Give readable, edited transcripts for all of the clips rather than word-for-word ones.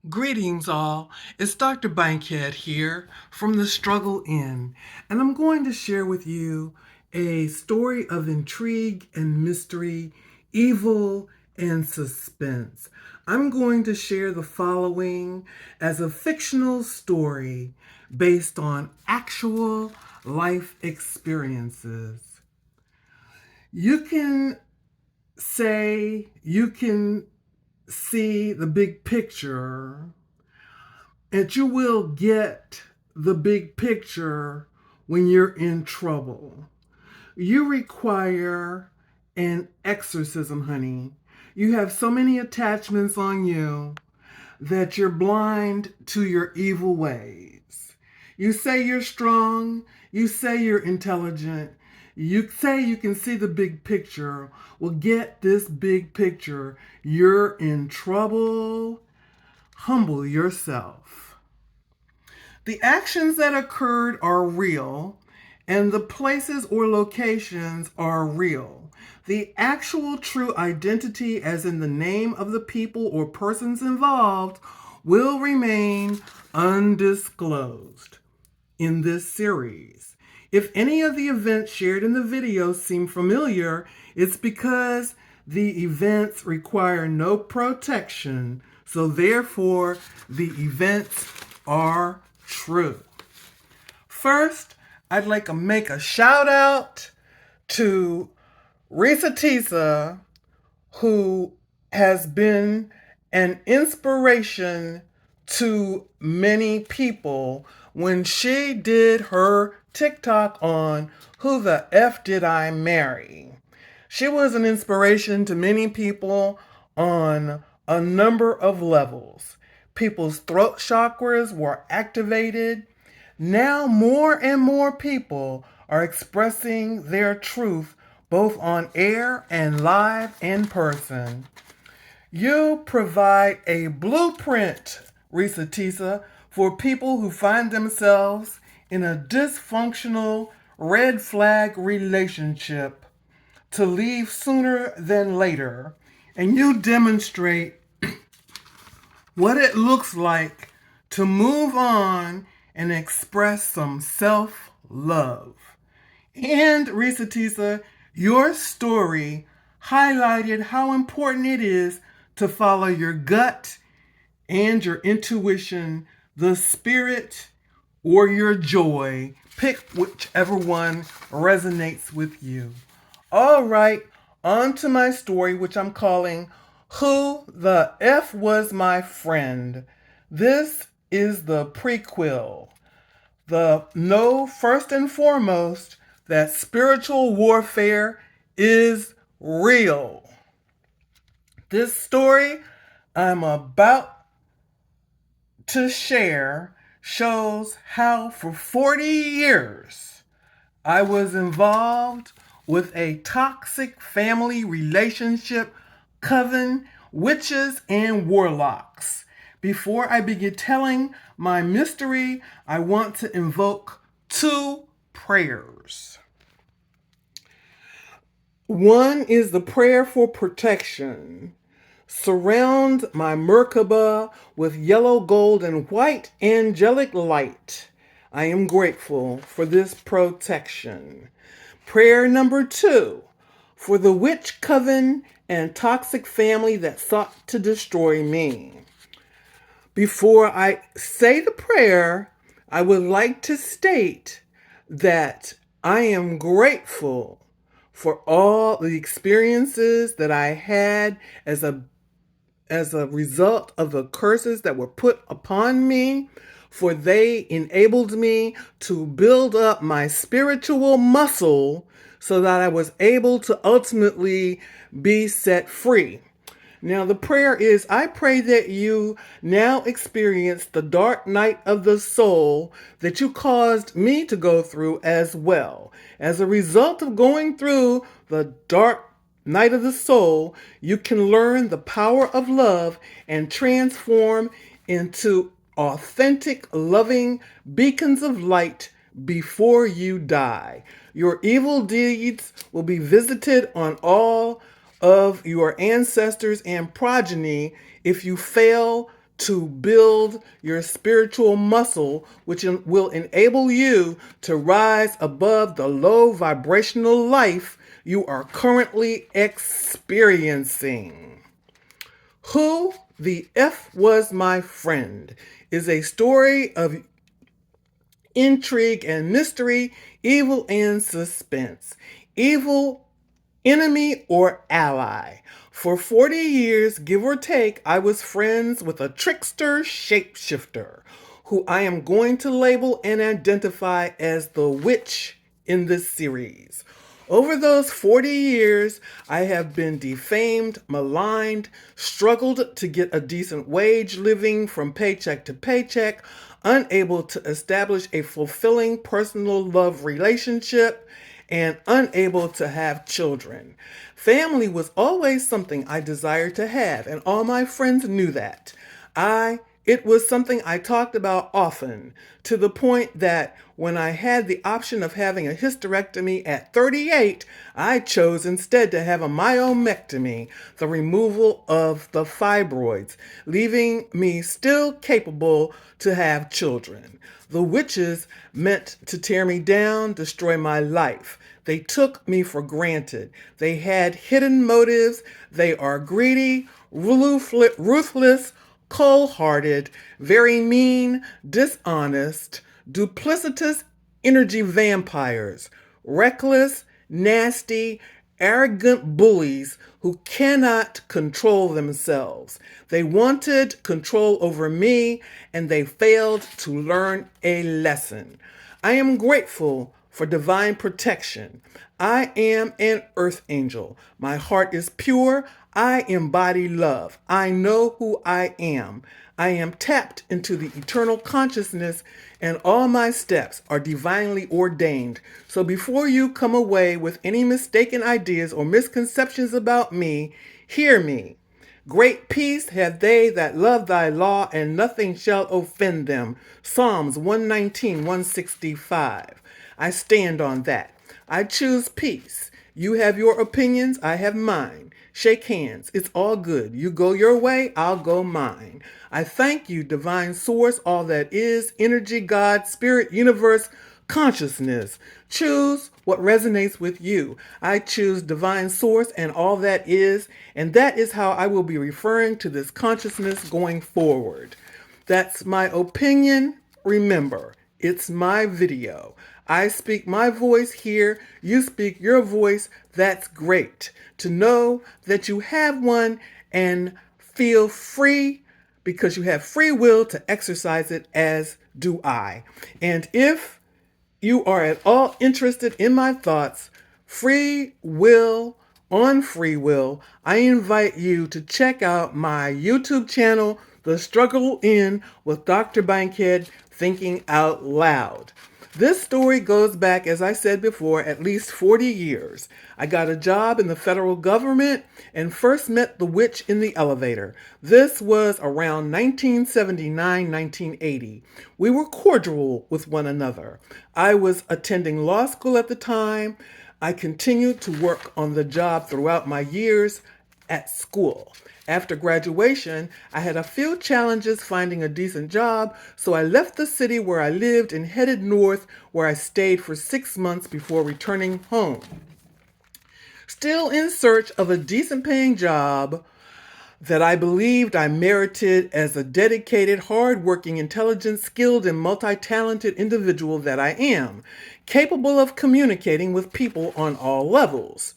Greetings, all. It's Dr. Bankhead here from The Struggle Inn, and I'm going to share with you a story of intrigue and mystery, evil and suspense. I'm going to share the following as a fictional story based on actual life experiences. You can you can see the big picture, and you will get the big picture when you're in trouble. You require an exorcism, honey. You have so many attachments on you that you're blind to your evil ways. You say you're strong, you say you're intelligent, you say you can see the big picture. Well, get this big picture. You're in trouble. Humble yourself. The actions that occurred are real, and the places or locations are real. The actual true identity, as in the name of the people or persons involved, will remain undisclosed in this series. If any of the events shared in the video seem familiar, it's because the events require no protection, so therefore the events are true. First, I'd like to make a shout out to Risa Tisa, who has been an inspiration to many people when she did her TikTok on Who the F Did I Marry? She was an inspiration to many people on a number of levels. People's throat chakras were activated. Now more and more people are expressing their truth both on air and live in person. You provide a blueprint, Risa Tisa, for people who find themselves in a dysfunctional red flag relationship to leave sooner than later, and you demonstrate what it looks like to move on and express some self-love. And Risa Tisa, your story highlighted how important it is to follow your gut and your intuition, the spirit or your joy. Pick whichever one resonates with you. All right, on to my story, which I'm calling Who the F Was My Friend? This is the prequel. Know first and foremost that spiritual warfare is real. This story I'm about to share shows how for 40 years I was involved with a toxic family relationship, coven, witches, and warlocks. Before I begin telling my mystery, I want to invoke two prayers. One is the prayer for protection. Surround my Merkaba with yellow, gold, and white angelic light. I am grateful for this protection. Prayer number 2, for the witch coven and toxic family that sought to destroy me. Before I say the prayer, I would like to state that I am grateful for all the experiences that I had as a result of the curses that were put upon me, for they enabled me to build up my spiritual muscle so that I was able to ultimately be set free. Now, the prayer is, I pray that you now experience the dark night of the soul that you caused me to go through as well. As a result of going through the dark night of the soul, you can learn the power of love and transform into authentic, loving beacons of light before you die. Your evil deeds will be visited on all of your ancestors and progeny if you fail to build your spiritual muscle, which will enable you to rise above the low vibrational life you are currently experiencing. Who the F Was My Friend is a story of intrigue and mystery, evil and suspense. Evil, enemy, or ally. For 40 years, give or take, I was friends with a trickster shapeshifter who I am going to label and identify as the witch in this series. Over those 40 years, I have been defamed, maligned, struggled to get a decent wage living from paycheck to paycheck, unable to establish a fulfilling personal love relationship, and unable to have children. Family was always something I desired to have, and all my friends knew that. It was something I talked about often, to the point that when I had the option of having a hysterectomy at 38, I chose instead to have a myomectomy, the removal of the fibroids, leaving me still capable to have children. The witches meant to tear me down, destroy my life. They took me for granted. They had hidden motives. They are greedy, ruthless, cold-hearted, very mean, dishonest, duplicitous energy vampires, reckless, nasty, arrogant bullies who cannot control themselves. They wanted control over me, and they failed to learn a lesson. I am grateful for divine protection. I am an earth angel. My heart is pure. I embody love. I know who I am. I am tapped into the eternal consciousness, and all my steps are divinely ordained. So before you come away with any mistaken ideas or misconceptions about me, hear me. Great peace have they that love thy law, and nothing shall offend them. Psalms 119, 165. I stand on that. I choose peace. You have your opinions, I have mine. Shake hands. It's all good. You go your way, I'll go mine. I thank you, divine source, all that is, energy, God, spirit, universe, consciousness. Choose what resonates with you. I choose divine source and all that is, and that is how I will be referring to this consciousness going forward. That's my opinion. Remember, it's my video. I speak my voice here. You speak your voice. That's great. To know that you have one and feel free because you have free will to exercise it, as do I. And if you are at all interested in my thoughts, on free will, I invite you to check out my YouTube channel, The Struggle In with Dr. Bankhead, Thinking Out Loud. This story goes back, as I said before, at least 40 years. I got a job in the federal government and first met the witch in the elevator. This was around 1979, 1980. We were cordial with one another. I was attending law school at the time. I continued to work on the job throughout my years at school. After graduation, I had a few challenges finding a decent job, so I left the city where I lived and headed north, where I stayed for 6 months before returning home. Still in search of a decent paying job that I believed I merited as a dedicated, hard-working, intelligent, skilled, and multi-talented individual that I am, capable of communicating with people on all levels.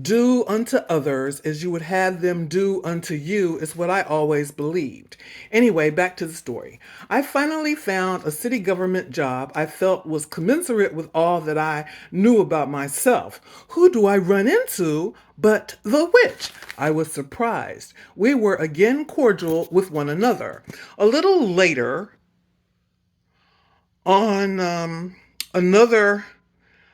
Do unto others as you would have them do unto you is what I always believed. Anyway, back to the story. I finally found a city government job I felt was commensurate with all that I knew about myself. Who do I run into but the witch? I was surprised. We were again cordial with one another. A little later, on another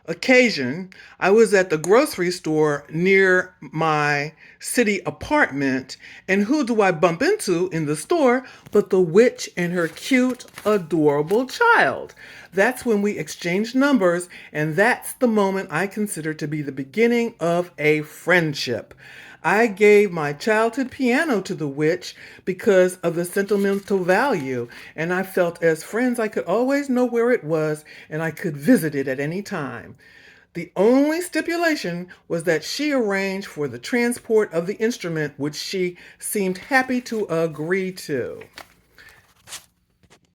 occasion, I was at the grocery store near my city apartment, and who do I bump into in the store but the witch and her cute, adorable child. That's when we exchanged numbers, and that's the moment I consider to be the beginning of a friendship. I gave my childhood piano to the witch because of the sentimental value, and I felt as friends I could always know where it was and I could visit it at any time. The only stipulation was that she arranged for the transport of the instrument, which she seemed happy to agree to.